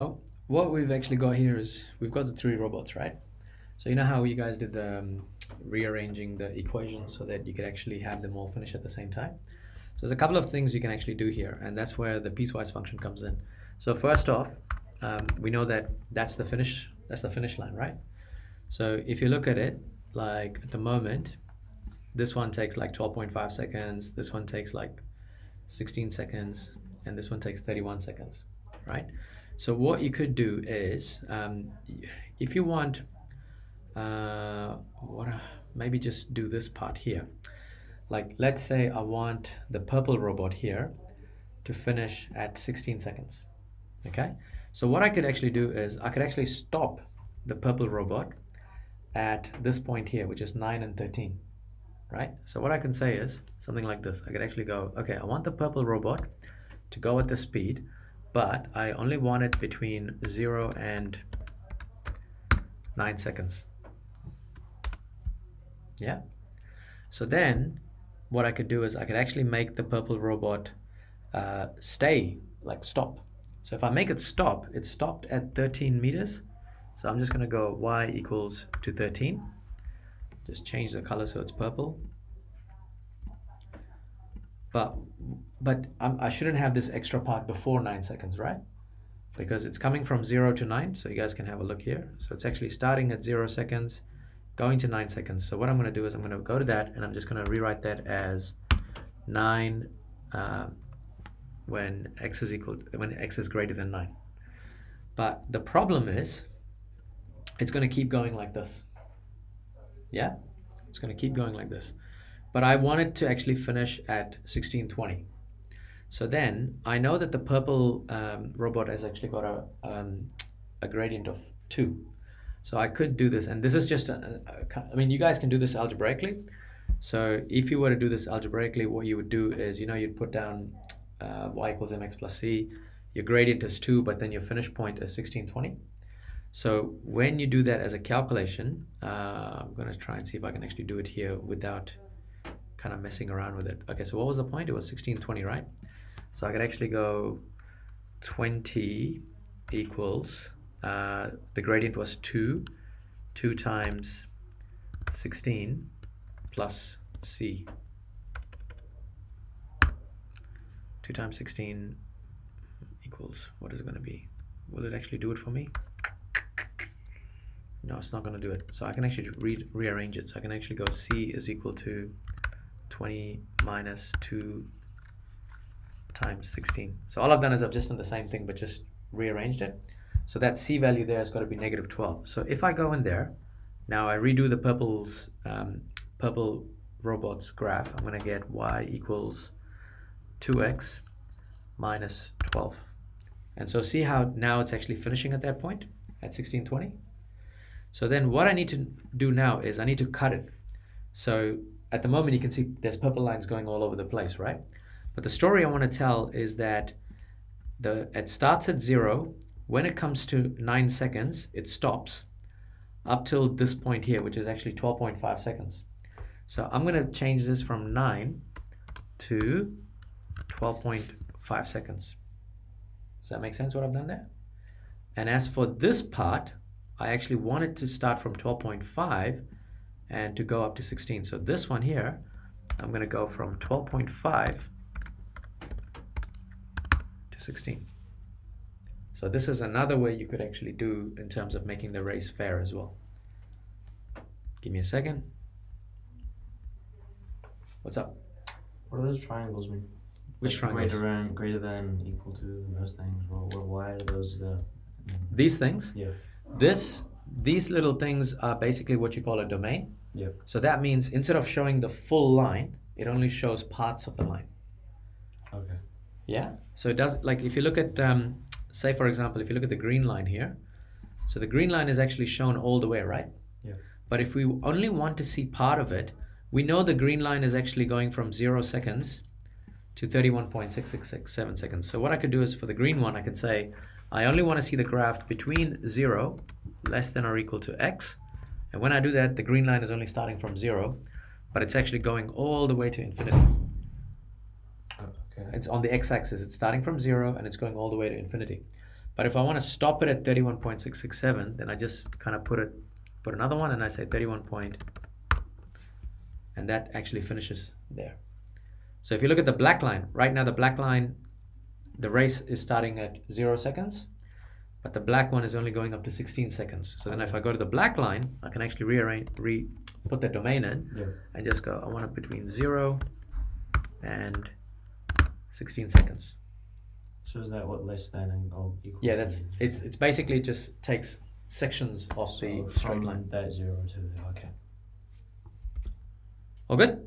Oh, what we've actually got here is we've got the three robots, right? So you know how you guys did the rearranging the equations so that you could actually have them all finish at the same time? So there's a couple of things you can actually do here, and that's where the piecewise function comes in. So first off, we know that that's the finish line, right? So if you look at it, like at the moment, this one takes like 12.5 seconds, this one takes like 16 seconds, and this one takes 31 seconds, right? So what you could do is, if you want, what maybe just do this part here. Like, let's say I want the purple robot here to finish at 16 seconds, okay? So what I could actually do is I could actually stop the purple robot at this point here, which is 9 and 13, right? So what I can say is something like this. I could actually go, okay, I want the purple robot to go at the speed, but I only want it between 0 and 9 seconds. Yeah? So then what I could do is I could actually make the purple robot stay, like stop. So if I make it stop, it's stopped at 13 meters. So I'm just going to go y equals to 13. Just change the color so it's purple. But I shouldn't have this extra part before 9 seconds, right? Because it's coming from 0 to 9, so you guys can have a look here. So it's actually starting at 0 seconds, going to 9 seconds. So what I'm going to do is I'm going to go to that, and I'm just going to rewrite that as 9 when x is greater than 9. But the problem is, it's going to keep going like this. Yeah? It's going to keep going like this. But I want it to actually finish at 1620. So then I know that the purple robot has actually got a gradient of 2. So I could do this, and this is just, I mean, you guys can do this algebraically. So if you were to do this algebraically, what you would do is, you'd put down y equals mx plus c. Your gradient is 2, but then your finish point is 1620. So when you do that as a calculation, I'm going to try and see if I can actually do it here without kind of messing around with it. Okay, so what was the point? It was 1620, right? So I could actually go 20 equals, the gradient was 2 times 16 plus c. 2 times 16 equals, what is it going to be? Will it actually do it for me? No, it's not going to do it. So I can actually rearrange it. So I can actually go c is equal to 20 minus 2 times 16. So all I've done is I've just done the same thing but just rearranged it. So that c value there has got to be negative 12. So if I go in there, now I redo the purple robot's graph, I'm going to get y equals 2x minus 12. And so see how now it's actually finishing at that point, at 1620? So then what I need to do now is I need to cut it. So at the moment you can see there's purple lines going all over the place, right? But the story I want to tell is that it starts at 0. When it comes to 9 seconds, it stops up till this point here, which is actually 12.5 seconds. So I'm going to change this from 9 to 12.5 seconds. Does that make sense what I've done there? And as for this part, I actually want it to start from 12.5 and to go up to 16. So this one here, I'm going to go from 12.5 to 16. So this is another way you could actually do in terms of making the race fair as well. Give me a second. What's up? What do those triangles mean? Which triangles? Greater than, equal to, those things. Why are those These things? Yeah. These little things are basically what you call a domain. Yeah. So that means instead of showing the full line, it only shows parts of the line. Okay. Yeah. So it does, like if you look at, say for example, if you look at the green line here, so the green line is actually shown all the way, right? Yeah. But if we only want to see part of it, we know the green line is actually going from 0 seconds to 31.6667 seconds. So what I could do is for the green one, I could say, I only want to see the graph between 0, less than or equal to x. And when I do that, the green line is only starting from 0, but it's actually going all the way to infinity. Okay. It's on the x-axis. It's starting from 0 and it's going all the way to infinity. But if I want to stop it at 31.667, then I just kind of put another one, and I say 31 point, and that actually finishes there. So if you look at the black line, right now the black line, the race is starting at 0 seconds, but the black one is only going up to 16 seconds. So then if I go to the black line, I can actually put the domain in, and just go, I want it between 0 and 16 seconds. So is that what less than and equal? Yeah, it's basically just takes sections of the straight line. From that 0 to the, okay. All good?